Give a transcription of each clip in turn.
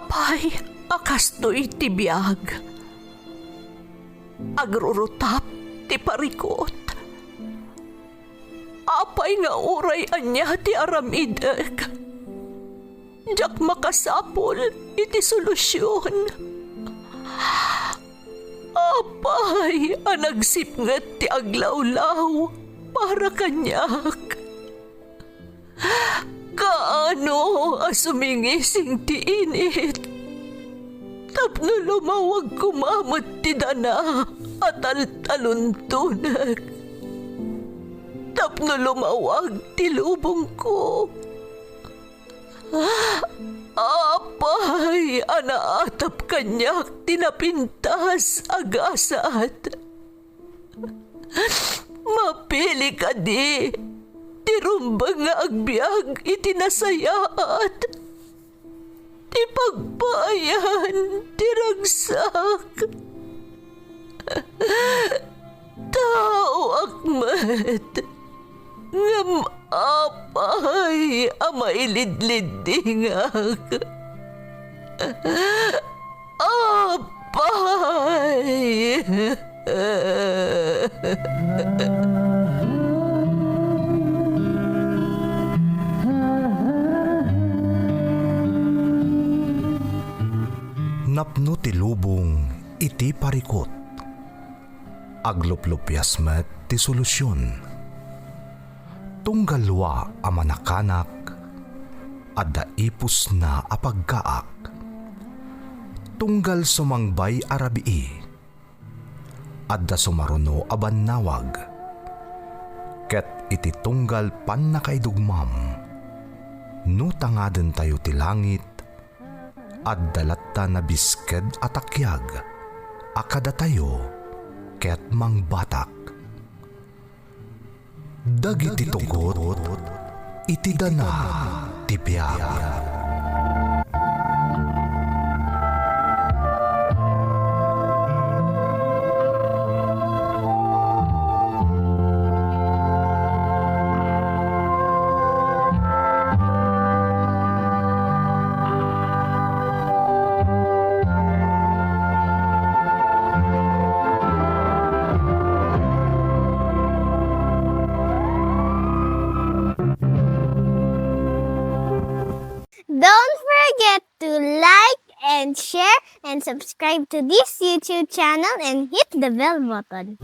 Apay, akastoy ti biyag. Agrurutap ti parikot. Apay nga uray anya ti aramidek. Jak makasapol iti solusyon. Apay, anagsipnget ti aglawlaw para kanyak. Kaano asumingising ti init? Tapno lumawag kumamot ti dana at taluntunak. Tapno lumawag ti lubong ko. Apay, anaatap kanyak tinapintas agasat. Mapili ka di. Tirumbang nga agbyag itinasayaat. Ti pagbayan, tiragsak. Tao akmat. Ngam apay, amailidlidingak. Apay. Napno ti lubong iti parikot. Agluplupyas met ti solusyon. Tunggalwa a manakanak, adda ipus na apagkaak. Tunggal sumangbay arabii, adda sumaruno a bannawag. Ket iti tunggal pan nakaidugmam, no tangaden tayo ti langit, at dalatta na bisked at akyag, akada tayo, ket mangbatak. Dagiti tugot, iti dana, tipyag. Don't forget to like and share and subscribe to this YouTube channel and hit the bell button.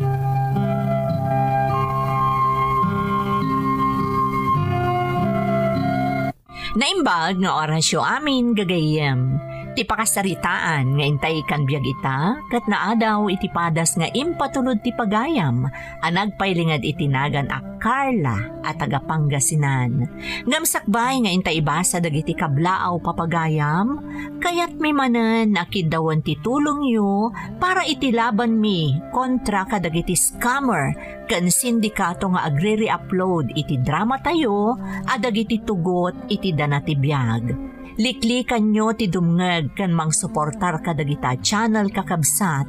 Naimbag nga orasyo amin gagayem. Ti pakasaritaan nga intay kan biyag ita, kat naadaw iti padas nga impatulod ti pagayam, anag pailingad itinagan a Carla at taga Pangasinan. Ngamsakbay nga intay ibasa dagiti kablaaw papagayam, kayat mi manen nakidawan ti tulong yo para itilaban mi kontra kadagiti scammer kan sindikato nga agre-re-upload iti drama tayo adagiti tugot iti dana ti biyag. Liklikan nyo ti dumngeg kan mang suportar kadagita channel kakabsat.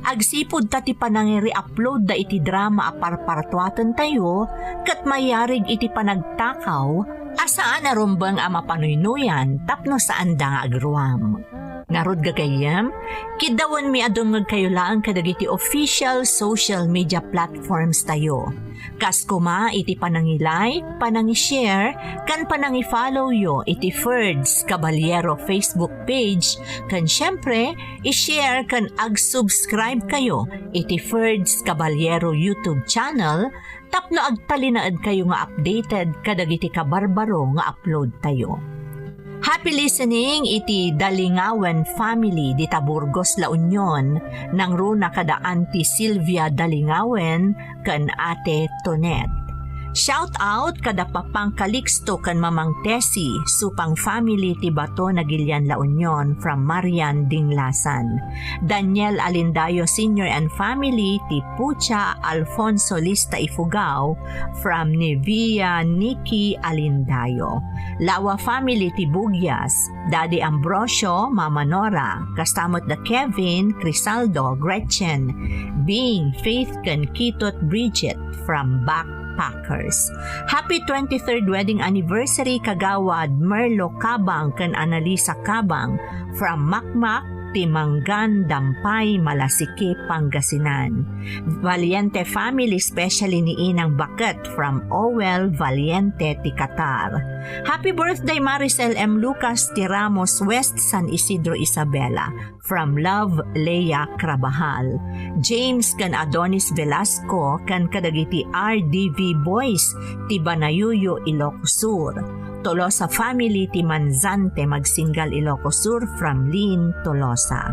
Agsipod ta ti panangiri-upload da iti drama aparpartuatan tayo kat mayarig iti panagtakaw asaan arumbang ama panuynuyan tapno saan da nga agruam. Narod gagayam, kidawan mi adungag kayo laang kadagiti official social media platforms tayo. Kas kuma iti panangilike, panangishare, kan panangifollow yo iti Ferds Caballero Facebook page, kan syempre, ishare kan ag-subscribe kayo iti Ferds Caballero YouTube channel, tapno agtalinaad kayo nga updated kadagiti kabarbaro nga upload tayo. Happy listening iti Dalingawen family di Taburgos, La Union nang runa kada Auntie Sylvia Dalingawen kan Ate Tonet. Shout out kada Papang Calixto kan Mamang Tessie supang family ti Bato Nagilian, La Union from Marian Dinglasan. Daniel Alindayo Sr. and family ti Pucha Alfonso Lista Ifugao from Nevia Nikki Alindayo. Lawa family ti Bugyas, Daddy Ambrosio, Mama Nora, kastamot da Kevin, Crisaldo, Gretchen, Bing, Faith kan Kitot Bridget from Back Packers. Happy 23rd wedding anniversary kagawad Merlo Cabang ken Analisa Cabang from Makmak, Timanggan, Dampay, Malasiki, Pangasinan. Valiente family, especially ni Inang Baket from Owel, Valiente, Ticatar. Happy birthday Maricel M. Lucas, Tiramos, West San Isidro, Isabela from Love, Leia, Krabahal. James kan Adonis Velasco kan kadagiti RDV Boys, Tibanayuyo, Ilocos Sur. Tolosa family ti Manzante Magsingal, Ilocos Sur from Lynn, Tolosa.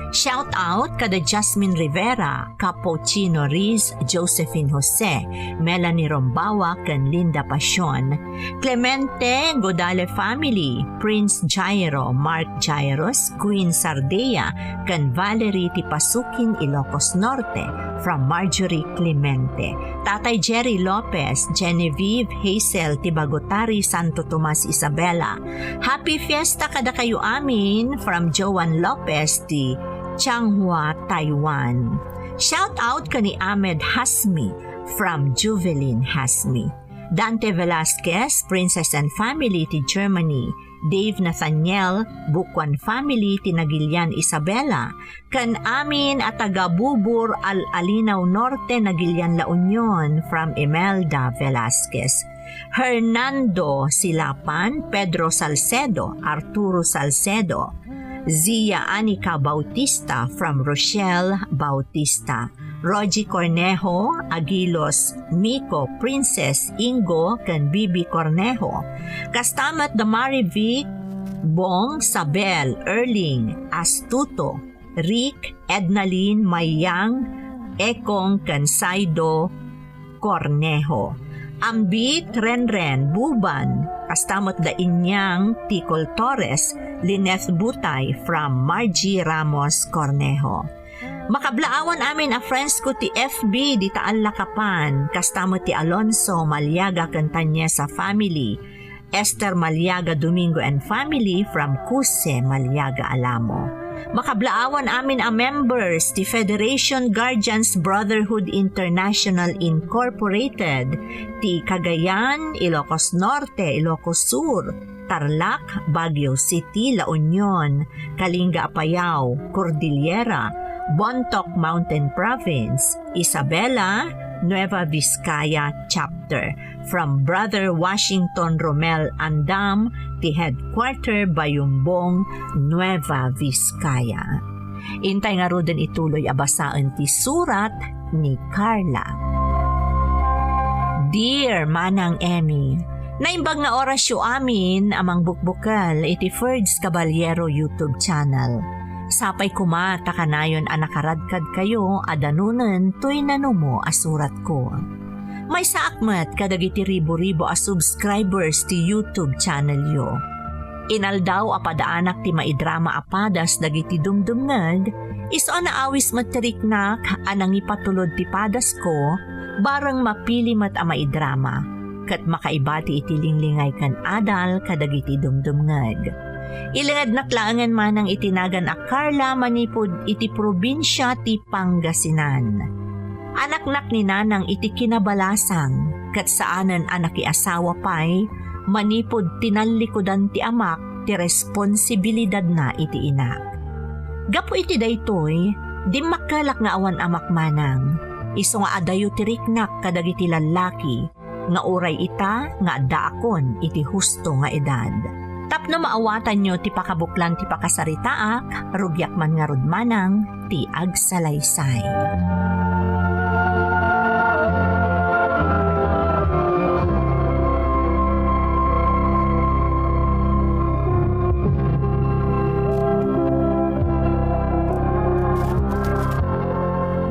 Shout out kada Jasmine Rivera, Capuchino Riz, Josephine Jose, Melanie Rombawa ken Linda Pasion. Clemente Godale family, Prince Jairo, Mark Jairos, Queen Sardea ken Valerie Tipasukin, Ilocos Norte from Marjorie Clemente. Tatay Jerry Lopez, Genevieve Hazel Tibagotari, Santo Tomas, Isabela. Happy fiesta kada kayo amin from Joan Lopez ti Changhua, Taiwan. Shout out kani Ahmed Hasmi from Juvelin Hasmi. Dante Velasquez, Princess and Family ti Germany. Dave Nathaniel, Bukwan Family ti Nagilian, Isabela. Kan amin at taga-Bubur Al-Alinaw Norte, Nagilian, La Union from Imelda Velasquez. Hernando Silapan, Pedro Salcedo, Arturo Salcedo. Zia Anica Bautista from Rochelle Bautista. Rogie Cornejo, Aguilos, Miko, Princess, Ingo, kan Bibi Cornejo. Kastamat Damari Vic, Bong, Sabel, Erling, Astuto, Rick, Ednaline, Mayang, Ekong, kan Saido, Cornejo. Ambit, Renren, Buban, kastamot da inyang Ticol Torres, Lineth Butay from Margie Ramos Cornejo. Makablaawan amin a friends ko ti FB di Taal Lakapan, kastamot ti Alonso Malyaga Cantanyesa family, Esther Malyaga Domingo and family from Cuse Malyaga Alamo. Makablaawan amin a members ti Federation Guardians Brotherhood International Incorporated ti Cagayan, Ilocos Norte, Ilocos Sur, Tarlac, Baguio City, La Union, Kalinga Apayao, Cordillera, Bontoc Mountain Province, Isabela, Nueva Vizcaya Chapter from Brother Washington Romel Andam, ti headquarter Bayumbong, Nueva Vizcaya. Intay nga ro din ituloy abasaan ti surat ni Carla. Dear Manang Emmy, naimbag nga orasyo amin amang bukbukal iti Ferds Caballero YouTube channel. Sapay kumata kanayon anakaradkad kayo adanunan to'y nanumo asurat ko. May saakmat kadagiti ribo-ribo a subscribers ti YouTube channel yo. Inaldaw apadaanak ti maidrama apadas dagiti dumdumnag, iso na awis matriknak anang ipatulod ti padas ko, barang mapili mat a maidrama, kat makaibati iti linglingay kan adal kadagiti dumdumnag. Ilangad naklangan man ang itinagan a Carla manipod iti probinsya ti Pangasinan. Anak-nak ni nanang iti kinabalasang, kat saanan anak iasawa pa'y, manipod tinalikodan ti amak ti responsibilidad na iti inak. Gapo iti daytoy, di makalak nga awan amak manang, iso nga adayo ti riknak kadagiti lalaki, nga uray ita nga daakon iti husto nga edad. Tapno maawatan nyo ti pakabuklan ti pakasaritaak, rugyak man nga rudmanang ti agsalaysay.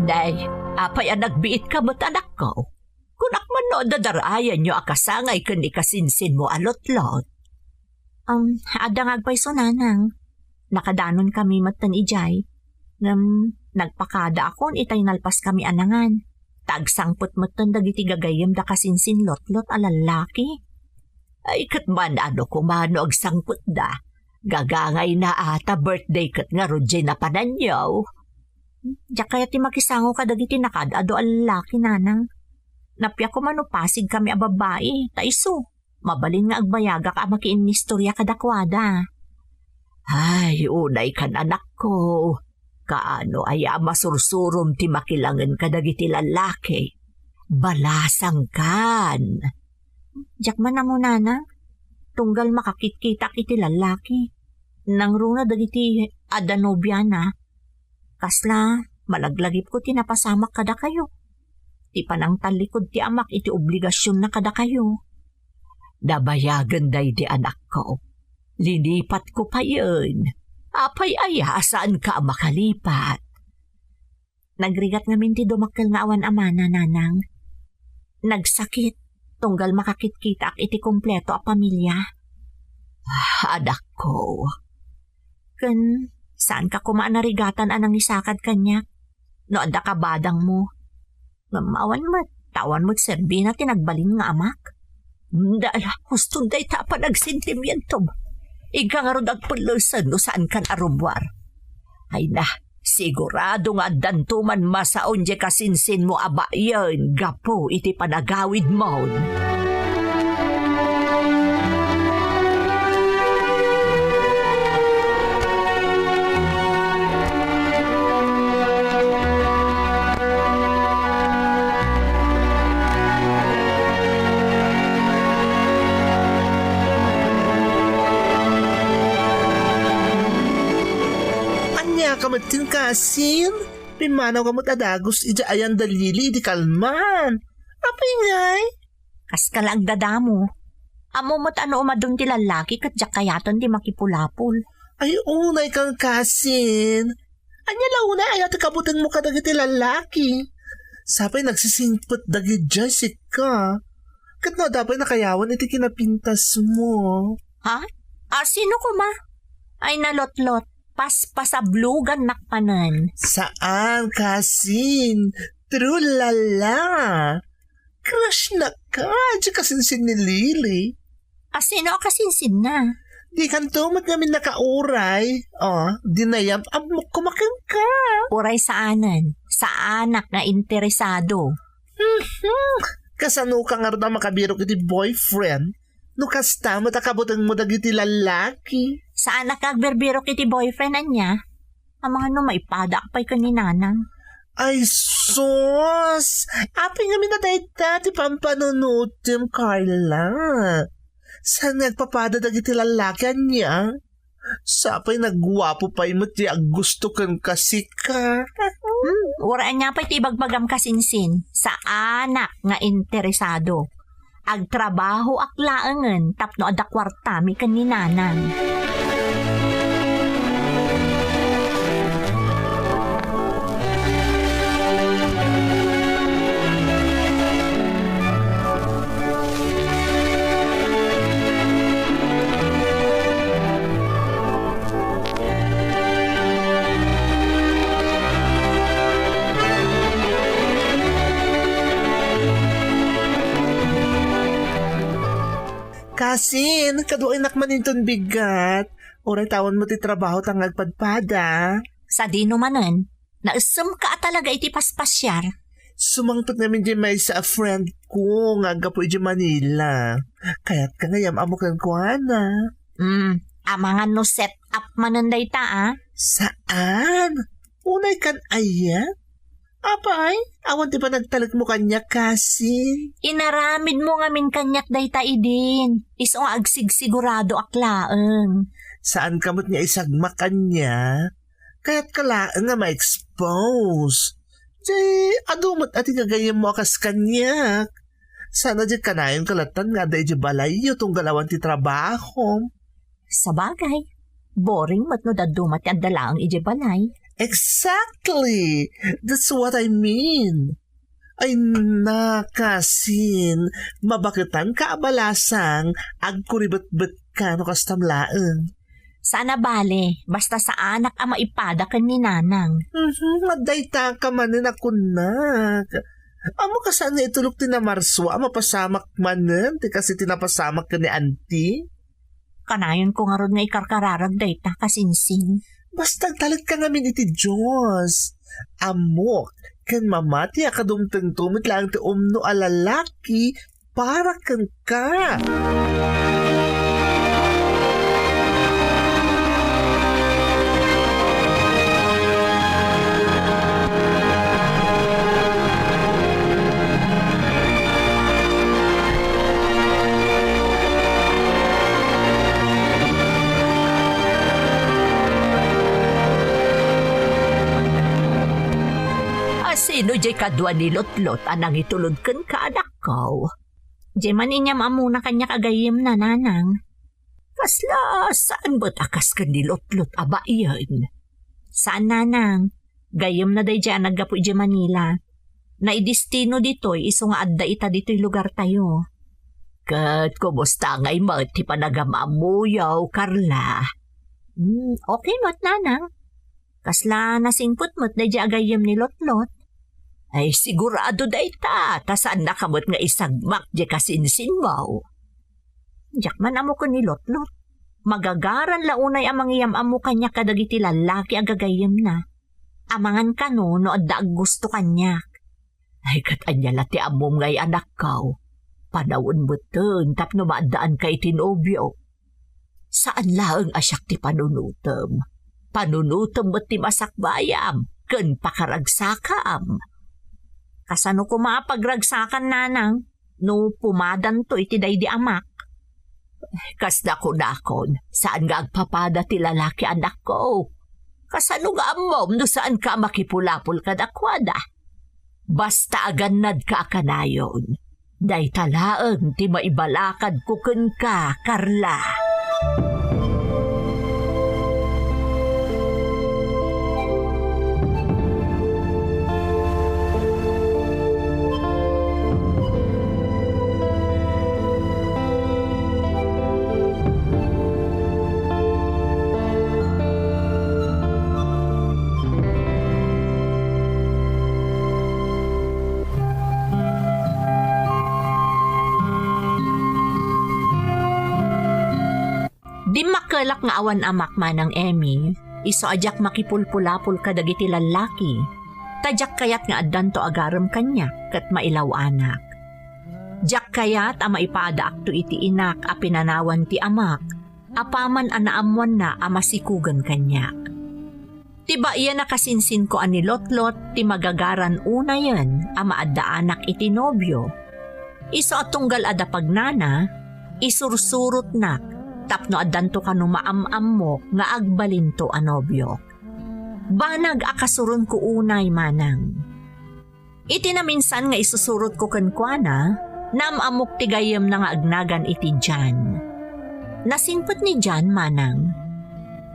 Day, apay nagbiit ka mo't anak ko. Kung akman no dadarayan nyo akasangay kan ikasinsin mo alot-lot. Adang agpay so nanang. Nakadanon kami matan ijay. Nagpakada akon itay nalpas kami anangan. Tagsangpot matan dagiti gagayem da kasinsin lot-lot alalaki. Ay katman ano kumano agsangpot da. Gagangay na ata birthday kat nga rodjay na pananyaw. Diya kaya ti makisango ka dagiti nakadado alalaki nanang. Napya ko manupasig kami a babae, taiso. Mabalin nga agbayaga ka makiin ni istorya kadakwada. Ay, unay kan anak ko. Kaano aya masursurom ti makilangan kadagiti lalaki. Balasang kan. Diyak man na mo nana. Tunggal makakit-kita iti lalaki. Nang runa dagiti adanobya na. Kasla, malaglagip ko tinapasamak kada kayo. Ti panang talikod ti amak iti obligasyon na kada kayo. Dabayagan day di anak ko. Linipat ko pa yun. Apay aya, saan ka makalipat? Nagrigat ngamin ti dumakkel nga awan amana, nanang. Nagsakit, tunggal makakit-kita iti kompleto a pamilya. Anak ko. Kan, saan ka kumaanarigatan anang isakad kanya? No, anda ka badang mo. Ngamawan mo, tawan mo't serbi na tinagbalin nga amak. Dala, hustun day tapa nagsentimiento mo. Ika nga ron agpulusan no saan kan arubwar. Ay na, sigurado nga dantuman masaon di kasinsin mo aba yan, gapo iti panagawid mo. Kamatin kasin, pimanaw kamot adagos ija ayan dalili di kalman. Apay ngay? Kas ka lang dadamo. Amo mo't ano umadong ti lalaki kat jak kayaton di makipulapol. Ay unay kang kasin. Anya launa ayat kabutan mo kadagiti lalaki. Sapay nagsisingpot dagi Jessica. Kat na dapat nakayawan iti kinapintas mo. Ha? Sino ko ma? Ay nalotlot. Paspasablugan nakpanan. Saan, kasin? True lala. Crush na ka. Di kasinsin ni Lily. Sino kasinsin na? Di kantumot namin nakauray. Dinayam amok kumakin ka. Uray saanan? Sa anak na interesado. Kasano ka nga rin na makabiro kiti boyfriend? No kasta mo takabutan mo dagiti lalaki. Saan nakagberbiro kiti boyfriend niya? Ang mga no maipadak pa'y kaninanang. Ay sus! Api nga minadayta ti pampanunutim, Carla. Saan nagpapada dagiti lalaki niya? Sapay nagwapo pa'y mo ti gusto kang kasi ka. Uraan niya pa'y tibagbagam kasinsin sa anak nga interesado. Agtrabaho aklaangan tapno adakwartami kaninanang. Kasin, kaduay nakmaninton bigat. Oray tawon mo ti trabaho tang agpadpada. Sa dino manen, nausum ka talaga iti paspasyar. Sumangtot namin di may sa friend ko nga gapo di Manila. Kaya't ka ngayam amukan ko ana. Amangan no set up mananday ta Saan? Unay kan ayan? Apay, awan di pa nagtalag mo kanya kasi. Inaramid mo nga min kanyak dayta idin. Iso nga agsigsigurado aklaeng. Saan kamot niya isagma kanya? Kaya't kalaan nga ma-expose. Di, adumot at ingagayam mo akas kanyak. Sana di kanayon kalatan nga day di balayo tong galawan ti trabaho. Sa bagay, boring mat no dadumat yan dalaang ijebalay. Exactly! That's what I mean. Ay nakasin, mabakitan ka abalasang agkuribet-bet ka no kastamlaan. Sana bale, basta sa anak ang maipada kan ni nanang. Madayta ka manin ako nak. Amo ka saan na itulog tinamarswa, mapasamak manin, ti kasi tinapasamak ka ni auntie. Kanayon ko nga ron nga ikarkararag dayta kasinsin. Basta talag ka ngamin iti Diyos. Amok, kan mamati akadumteng tumit lang ti umno alalaki para kan ka. Sino jay kadwa ni Lotlot anang itulod kan ka anak ko? Jay maninyam amuna kanya kagayim na nanang. Kasla, saan ba't akas ka ni Lotlot aba iyan? Saan nanang? Gayim na day dyan naggapo jay Manila. Naidistino dito'y iso nga adda ita dito'y lugar tayo. Kat kumusta ngay mati panagamamuyaw, Carla? Okay not nanang. Kasla nasingput mo't day dyan agayim ni Lotlot. Ay sigurado day ta, tasaan na kamot nga isagmak di kasinsin mo. Diyak man amo ko ni Lotlot. Magagaran launay amang iyam amo kanya kadagiti lalaki agagayam na. Amangan ka no adda ag gusto kanyak. Ay katanya lati amom ngay anak kaw. Panawon mo ten tapno maadaan kay tinobyo. Saan laeng asyak ti panunutem? Panunutem mo't ti masakbayam, ken pakaragsakam. Kasano ko maapagragsakan nanang, no pumadan to iti day di amak. Kasda ko dakon, saan nga agpapada ti lalaki anak ko? Kasano nga amom no saan ka makipulapul kadakwada? Basta agannad ka kanayon, day talaeng ti maibalakad ko ken ka, Carla. Di makalak nga awan amak manang Emmy, iso ajak makipulpulapul kadagiti lalaki. Tajak kayat nga addan to agaram kanya kat mailaw anak. Jak kayat ama ipada akto iti inak a pinanawan ti amak, apaman anaamuan na amasikugan kanyak. Tiba iya nakasinsin ko ani Lotlot ti magagaran una yan ama adda anak iti nobyo. Iso atunggal ada pagnana, isursurot nak, tapno addanto kanu maam-am mo nga agbalinto a nobyo. Banag akasurun ko unay manang. Iti na minsan nga isusurot ko kenkwana, namamok ti gayem na nga agnagan iti Jan. Nasingput ni Jan manang.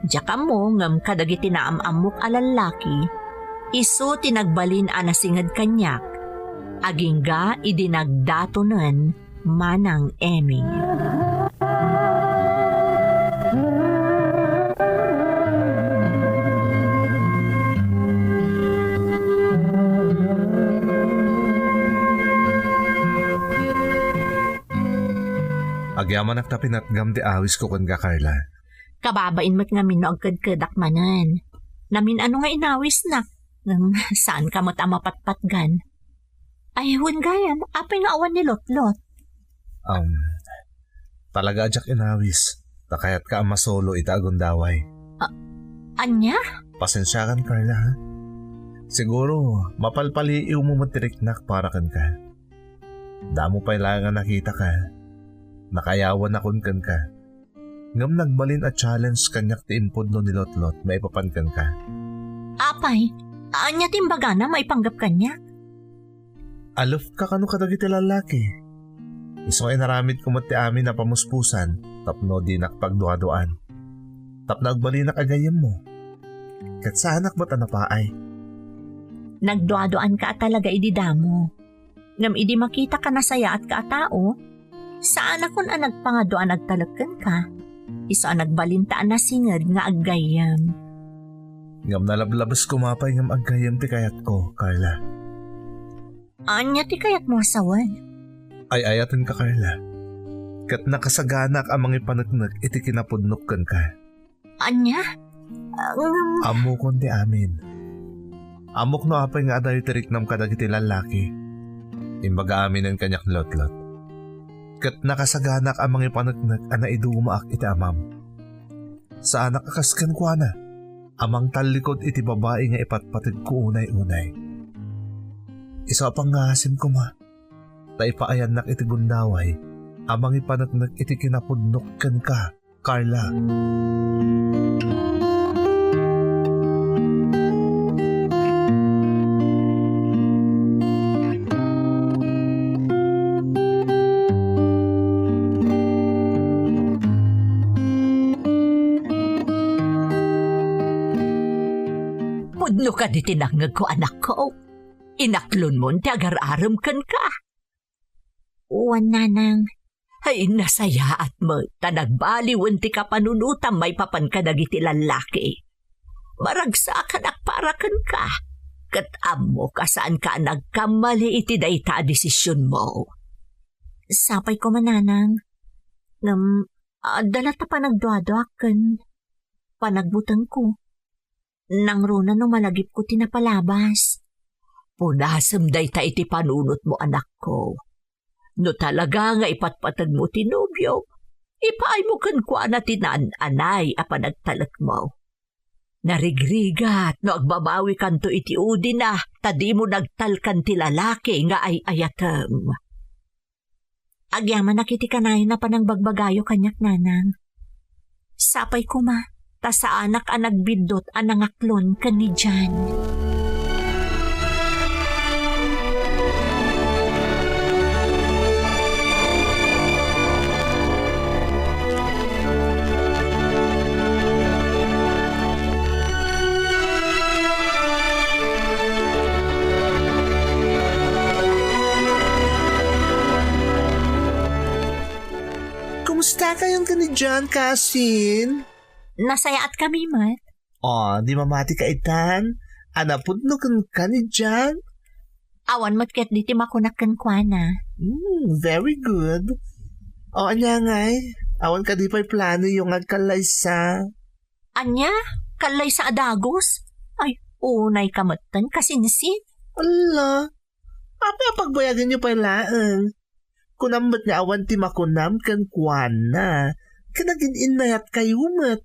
Diyaka mo ngam kadagiti naamamok a lalaki, iso tinagbalin a nasingad kanyak, agingga idinagdatonen manang Emmy. Agyaman ak tapin at gam di awis ko kun ka, Carla. Kababain mo't nga minoagkad-kadak manan. Namin ano nga inawis na. Saan ka mo't amapatpatgan? Ay, hun gayan, apay nga awan ni Lotlot. Talaga ajak inawis. Takayat ka ama solo ita agundaway. Anya? Pasensyakan, Carla, ha? Siguro, mapalpaliiw mo matiriknak para kan ka. Damo pa ilangan nakita ka. Nakayawan akon kan ka. Ngam nagbalin at challenge kanyak ti impod no ni Lotlot, may papankan ka. Apay, anya timbaga na maipanggap kanyak? Alof ka kano kadagiti lalaki. Iso ay naramid kumati amin na pamuspusan, tapno di nakpagduaduan. Tapno agbalin na kagayam mo. Kat sa anak ba't anapaay? Nagduaduan ka talaga ididamo. Ngam idi makita ka na saya at kaatao, saan akon ang nagpangadoan nagtalagkan ka? Iso ang nagbalintaan na singad nga aggayam. Ngam nalablabas kumapay ngam aggayam ti kayat ko, Carla. Anya ti kayat mo asawan? Ay ayatin ka, Carla. Kat nakasaganak amang ipanagnak iti kinapudnok kan ka. Anya? Amo kon ti amin. Amok no apay nga adayo tirik nam kadagiti lalaki. Imbaga amin ang kanyak lotlot. Kat nakasaganak amang ipanagnak ana idumaak iti amam. Sa anak akaskan ko na, amang talikod iti babae nga ipatpatid ko unay-unay. Isa pang ngasim ko ma, taipaayan nak iti gundaway, amang ipanagnak iti kinapudnok kan ka, Carla. Pudno ka di tinangag ko, anak ko. Inaklon mo, ti agar-aram kan ka. Uwan, nanang. Ay, nasaya at mo, tanagbaliwan ti ka panunutam may papan ka dagiti lalaki. Maragsa ka nakparakan ka. Kat amo ka saan ka nagkamali iti dayta desisyon mo. Sapay ko mananang. Dalata pa nagduaduakan. Panagbutang ko. Nang runa no malagip ko tinapalabas. Punasam dayta iti panunot mo, anak ko. No talaga nga ipatpatag mo tinubyo, ipaay mo kan kwa na tinaan-anay a panagtalak mo. Narigrigat no agbabawi kanto iti udi na, tadi mo nagtalkan ti lalaki nga ay ayatem. Agyaman nakiti kanay na panang bagbagayo kanyak, nanang. Sapay ko ma, ta sa anak a nagbidot a nangaklon kan ni Jan. Kumusta kayong ka ni John, Kasin? Nasaya at kami, Mat. Di mamati ka itan. Anapudno ka ni John? Awan mo't ket di timakunakan kwa na. Very good. Anya ngay. Awan ka di pa'y plano yung agkalaysa. Anya? Kalay sa adagos? Ay, unay kamatan kasinsin. Ala. Apa pagbayagan niyo pa'y laang? Kunamot nga awan ti makunam kan kuana. Kanagin inayat kayo mat.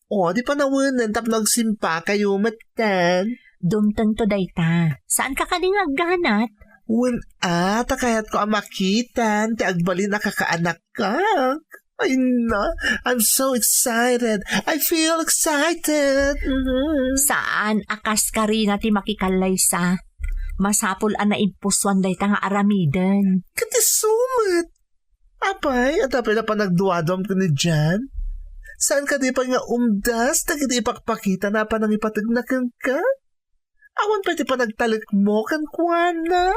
Di pa nawanan tap nagsimpa kayo mat kan. Dumtang to dayta. Saan ka kaning agganat? Takayat ko ang makitan. Ti agbalin na kakaanak ka. Ay na, I'm so excited. I feel excited. Saan akas ka rin ti makikalay sa? Masapul na impuswan dayta nga aramiden. Katisumat. Apay, at apay na pa nagduadom ko ni Jan. Saan ka di pa nga umdas na kita ipakpakita na pa nang ipatagnakan ka? Awan pa di pa nagtalik mo kan kuana?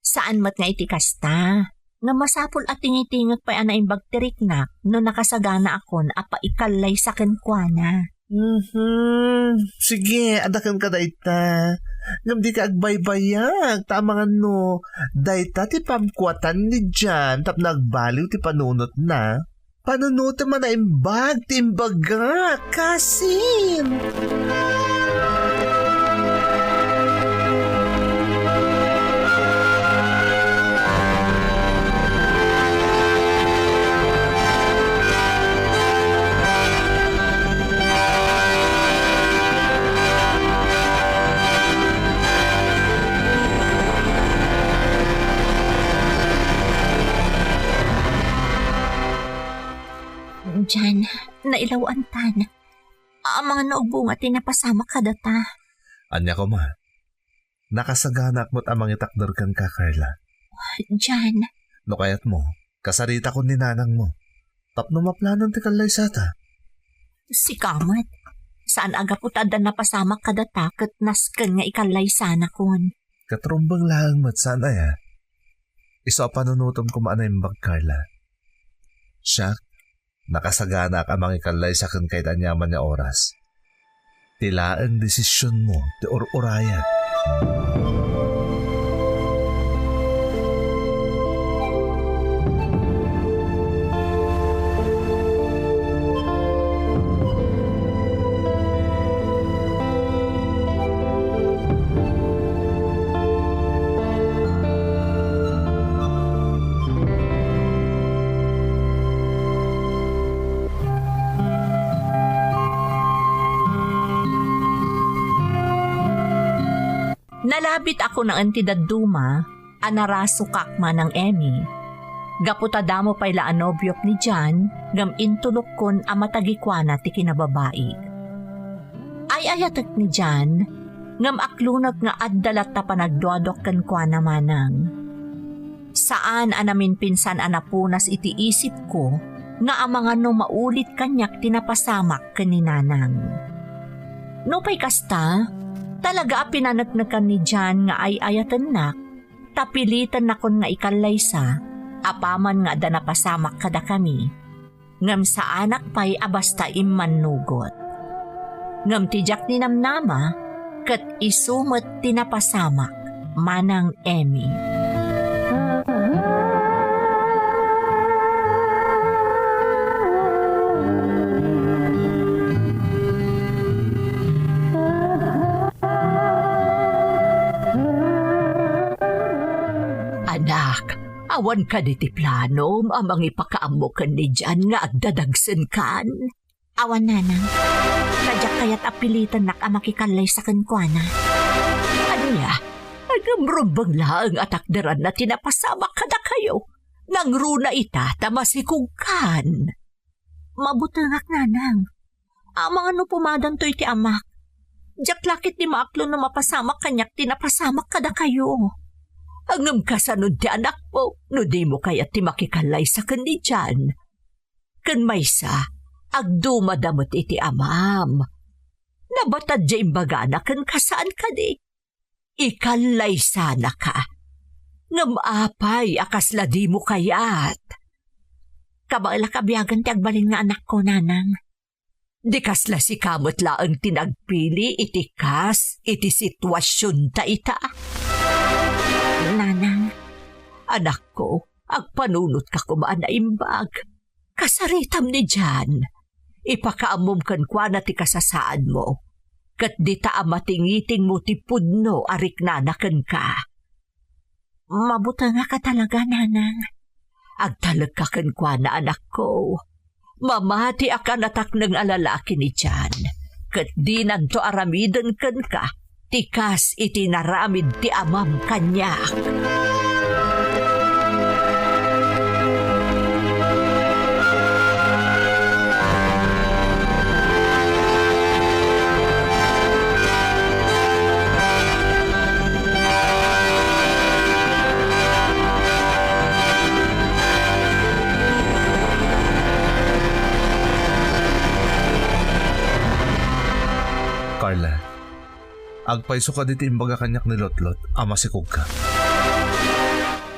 Saan mat nga itikasta? Nga masapul at tingitingot pa ana imbag tiriknak no nakasagana akon apa ikalay sa kenkwana. Sige, adakan ka dayta. Ngam di ka agbaybayag. Tama nga no. Dayta ti pamkuatan ni Jan tap nagbaliw ti panunot na. Panunot man na imbag ti imbaga. Kasin! Jan, nailawan tan. Ang mga naugbunga tinapasama ka data. Anya ko ma. Nakasaganak mo't amang itakdor kan ka, Carla. Jan. No kayat mo, kasarita ko ni nanang mo. Tapno maplanon ti kalay sata. Si Kamat, saan aga po tada napasama ka data kat naskan nga ikalay sana kon. Katrumbang lahang mat sana ya. Isa panunutom ko maanaimbag, Carla. Siya, nakasagana ka mga ikalay sa kan kay tanyaman niya oras. Tila ang desisyon mo, ti or-urayat. Nalabit ako ng entidad duma, anarasukak man ng Emmy. Gaputada mo pa'y laanobyok ni Jan, ngam intulok kon amatagikwana ti kinababaig. Ay ayatak ni Jan, ngam aklunag nga addalat ta panagduadok kan kwa namanang. Saan anamin pinsan anapunas iti isip ko, nga amangan no maulit kanyak tinapasamak kaninanang. No pa'y kasta, talaga pinanagnagan ni Jan nga ay ayatan nak, tapilitan na kon nga ikalaysa, apaman nga da napasamak kada kami, ngam sa anak pa'y abasta immanugot. Ngam tijak ni namnama, kat isumot tinapasamak, manang Emmy. Anak, awan ka di ti plano, amang ipakaamo kan ni Jan nga agdadagsen kan. Awan nanang, kadyak kayat apilitan nak amakikalay sa kankwana. Anya, agamrumbang laang atakderan na tinapasamak kada kayo. Nang runa ita, tamasikugkan. Mabutangak nanang. Amang ano pumadan to iti amak. Diyak lakit ni maaklo na mapasamak kanyak tinapasamak kada kayo. Angam kasanod ti anak mo, no di mo kaya ti makikalay sa kandi dyan. Kan maysa, agdumadamot iti amam. Nabatad dya imbagana kan kasaan ka di. Ikalay sana ka. Ngam apay akasla di mo kayat. Kabala kabiyagan ti agbalin nga anak ko, nanang. Di kasla si kamot laang tinagpili iti kas, iti sitwasyon ta ita. Nanang. Anak ko, agpanunot ka kumaan na imbag. Kasaritam ni Jan. Ipakaamom kan kwa na ti kasasaan mo. Kat di ta amatingiting mo ti pudno arik nanakan ka. Mabuta nga ka talaga, nanang. Agtalag ka kan kwa na anak ko. Mamati akan atak ng alalaki ni Jan. Kat di nanto aramidan kan ka. Tikas iti naramid ti amam kanyak. Carla, agpaiso ka diti imbaga kanyak ni Lotlot, amasikog ka.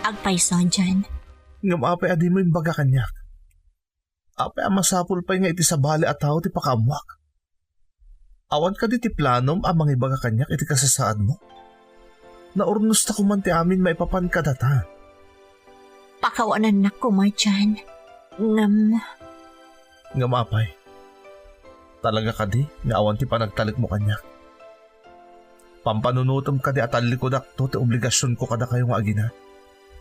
Agpaiso, Jan. Ngam apay adi mo imbaga kanyak. Apay amasapul pa'y nga iti sabali at tao ti pakamuak. Awan ka diti planom amang ibaga kanyak iti kasasaan mo. Naurnos ta kuman ti amin maipapan ka data. Pakawanan na ko mo, Jan. Ngam apay. Talaga ka di, nga awan ti panagtalik mo kanyak. Pampanunutom ka di at alikodak to ti obligasyon ko kada kayo nga agina.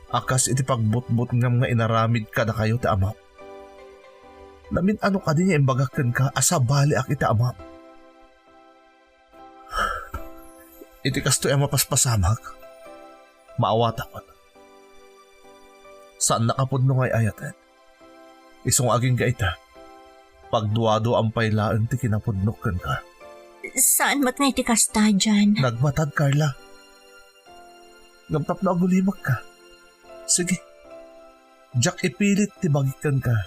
Akas iti pagbutbut ngam nga inaramid kada kayo ti amaw. Namin ano ka di nga imbagakan ka asabali ak iti amaw. Iti kasto ay mapaspasamak. Maawat ako. Saan nakapudno nga'y ayatan? Isong aging gaita. Pagduado ang pailaan ti kinapudnokan ka. Saan mat nga iti kasta, Jan? Nagmatag, Carla. Ngamtap na agulimag ka. Sige. Jack ipilit ti bagikan ka.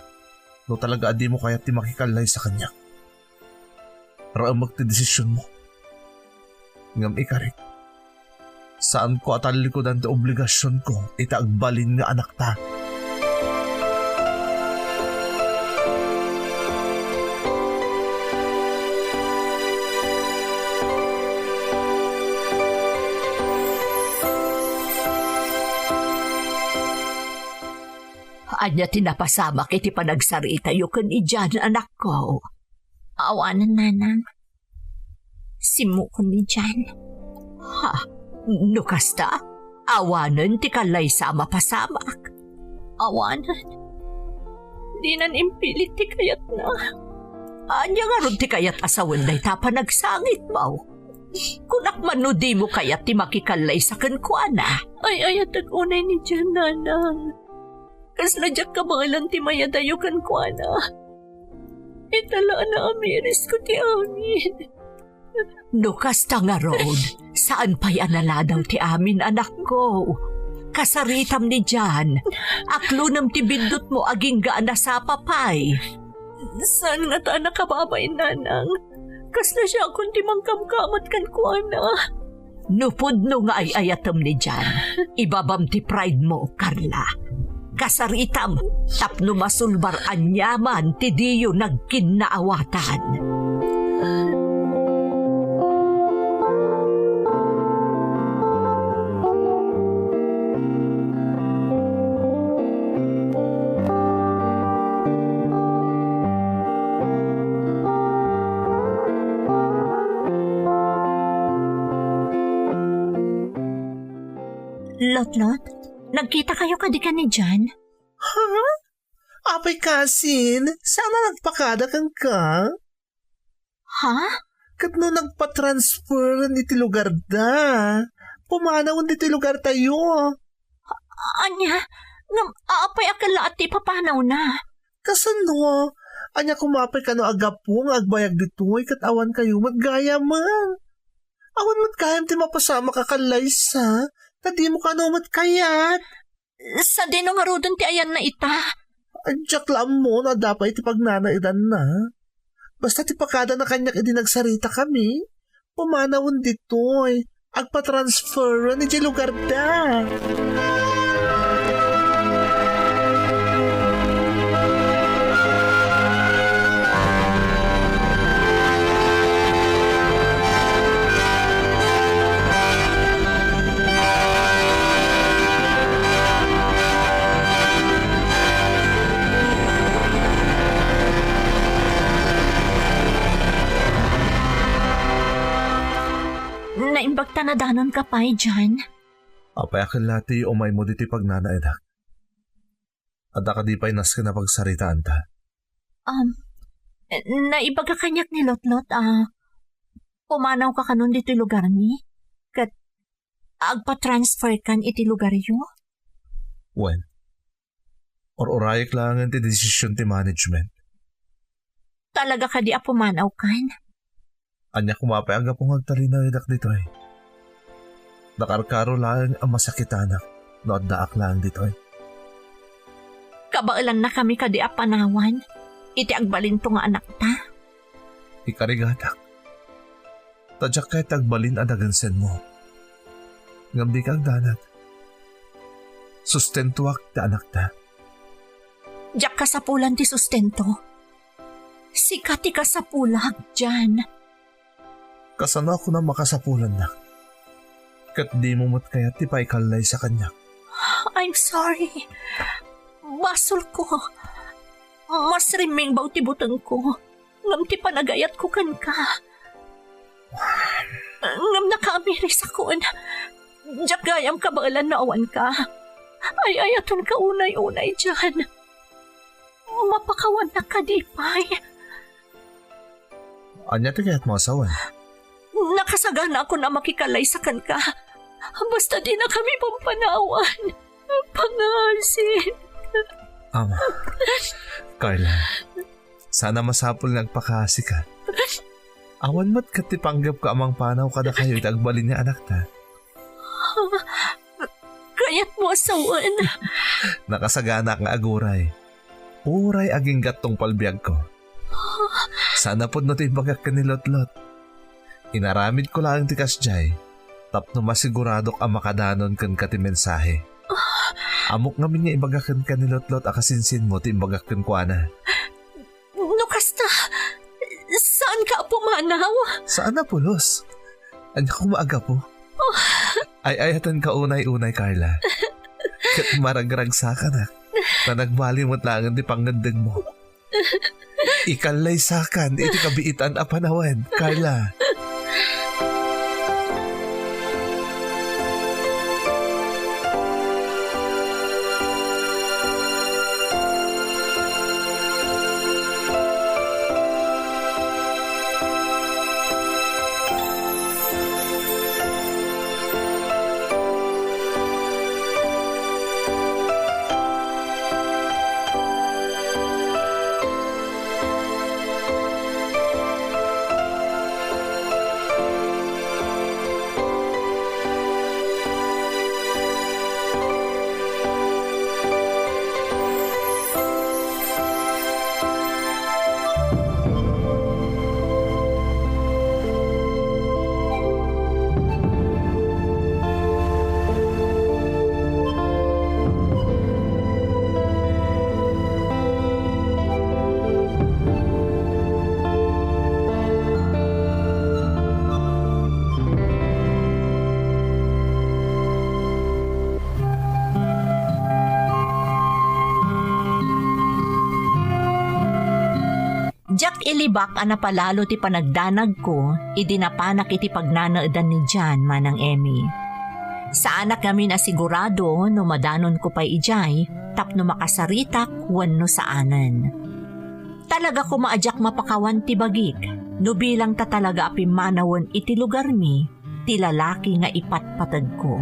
No talaga adi mo kaya ti makikalay sa kanya. Raamag ti desisyon mo. Ngam ikarit. Saan ko atalikodan ti obligasyon ko itaagbalin nga anak ta. Anya tinapasamak iti panagsarita yu kan ijan anak ko. Awanan, nanang. Simu ko ni Jan. Ha? No kasta? Awanan ti kalay sa mapasamak. Awanan. Di nan impilit ti kayat na. Anya nga ron ti kayat asawan day ta panagsangit mo. Kunak man no di mo kaya ti makikalay sa kankwana. Ay ayatag unay ni dyan, nanang. Kasladyak ka mga lang ti mayadayo kan kuana. Italaan na amiris ko ti amin. No kasta nga road, saan pa'y anala daw ti amin anak ko? Kasaritam ni Jan, aklunam ti bindot mo aging gaana sa papay. Saan nga ta nakababay, nanang? Kasla siya akong timang kamkamot kan kuana. Nupod no nga ay ayatam ni Jan, ibabam ti pride mo, Carla. Kasaritam, tapno masulbar anyaman ti diyo nagkinaawatan. Lot, nagkita kayo kadikan ni Jan? Ha? Apay kasin, sana nagpakada kang ka? Ha? Kat no nagpa-transfer iti lugar da. Pumanaw iti lugar tayo. Anya, ngam aapay akala at papanaw na. Kasano? Anya kumapay ka no agapong agbayag ditoy kat awan kayo maggaya man. Awan mo't kayam ti mapasama ka kalaysa. Tadi mo ka no kayat. Sa dinong harudon ti ayan na ita. Adyak lang mo na dapat iti pagnanaidan na. Basta ti pakada na kanyak iti nagsarita kami. Pumanawon ditoy. Agpa-transfer ni di lugar da. Naimbagta na danon ka pa, Jan. Apay akin lati umay mo diti pagnanaidak. Ada ka di pa'y nas ka na pagsaritaan ta. Naibaga kanyak ni Lotlot, pumanaw ka kanon dito lugar ni? Kat agpa-transfer kan iti lugar yo? When? Or orayik lang ti desisyon ti management. Talaga ka di pumanaw kan? Anya kumapay aga pong agtalinaidak dito eh. Nakarkaro lang ang masakitanak no at daak lang dito eh. Kabailan na kami ka di panawan. Iti agbalin to nga anak ta. Ikarigatak. Tadyak kahit agbalin adagansen mo. Ngam di ka agdanag. Sustentuak ti anak ta. Diyak ka sa pulan ti sustento. Sikati ka sa pulag, Jan. Kasano ako na makasapulan na. Kat di mo mo't kaya ti paikalay sa kanya. I'm sorry. Basol ko. Mas riming baw ti butang ko. Ngam ti panagayat ko kan ka. Ngam nakaamiris ako. Diyak gayam kabailan na awan ka. Ay ayaton ka unay-unay dyan. Mapakawan na ka di pay. Anya ti kaya't mo asawan? Nakasagana ako na makikalay sa kanka. Basta di na kami pampanawan. Pangasin. Ama. Carla, sana masapol nagpakasi ka. Awan mo't katipanggap ka amang panaw kada kayo itagbalin niya anak ta. Kaya't mo asawan. Nakasagana kang aguray. Uray aging gatong palbiag ko. Sana po no tibagak ka ni Lotlot. Inaramid ko lang ti kasjay. Tapno masigurado ka makadanon kan ka ti mensahe. Amok ngamin nga ibagakan ka ni Lotlot akasinsin mo ti ibagak kan kuana. No kasta, saan ka pumanaw? Saan na pulos? Anya ko maaga po. Ay ayatan ka unay-unay, Carla. Kat maragragsa ka na. Na nagbalimot lang ti pangandag mo. Ikalay sakan, iti kabiitan a panawan, Carla. Jack ilibak ana palalo ti panagdanag ko, idinapanak iti pagnanaadan ni Jan manang Emmy. Sa anak kami na sigurado no madanon ko pa'y ijay, tapno makasaritak wenno saanan. Talaga ko maadyak mapakawan ti bagik, no bilang ta talaga apimanawon iti lugar mi, ti lalaki nga ipatpatag ko.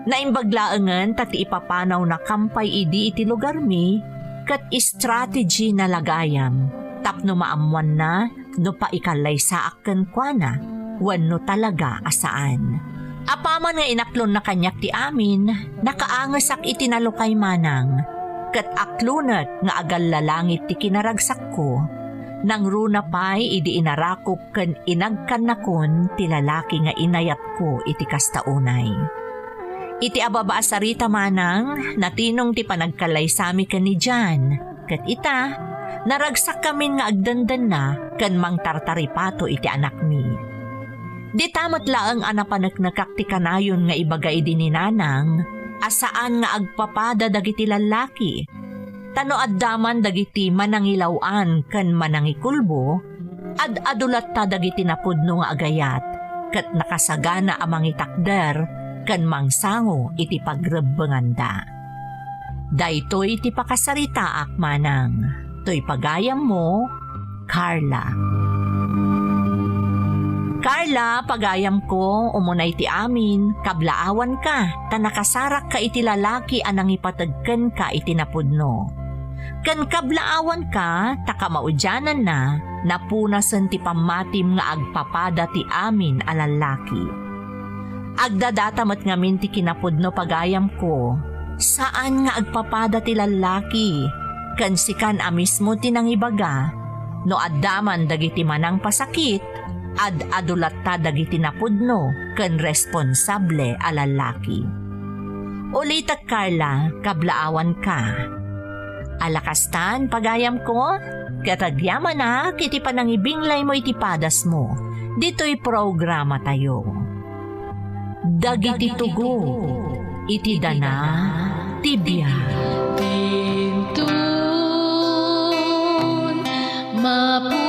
Naimbaglaangan tati ipapanaw na kampay idi iti lugar mi, kat strategy na lagayam, tapno maamuan na no paikalay sa aken kuana, wenno talaga asaan. Apaman nga inaklon na kanyak ti amin, nakaangasak itinalukay manang, kat aklunat nga agal lalangit ti kinaragsak ko, nang runa pa'y idi inarakop ken inagkan nakon ti lalaki nga inayat ko iti kastaunay. Iti ababa sarita manang, natinong ti panagkalay sami ken ni Jan, kat ita, naragsak kami nga agdandan na ken mang tartaripato iti anak mi. Di tamat laang anapanaknakak ti kanayon nga ibagay din ni nanang, asaan nga agpapada dagiti lalaki. Tano addaman dagiti manangilawan ken manangikulbo, adulat ta dagiti napudno nga agayat, ket nakasagana amang itakder, ken mangsango iti pagrebenganda. Daytoy iti pakasarita ak manang, toy pagayam mo, Carla. Carla, pagayam ko, umunay ti amin, kablaawan ka, ta nakasarak ka iti lalaki anang ipatagken ka iti napudno. Kan kablaawan ka, ta kamaudyanan na, napunasan ti pamatim nga agpapada ti amin a lalaki. Agdadatamat ngamin ti kinapudno pagayam ko, saan nga agpapada ti lalaki, kan sikan a mismo tinangibaga, no addaman dagiti manang pasakit, adulat ta dagiti napudno ken responsable a lalaki. Ulitak Carla, kablaawan ka. Alakastan pagayam ko, katagyaman na kiti panangibinglay mo iti padas mo. Dito'y programa tayo. Dagiti tugo, iti dana, tibya. Pintun, mapu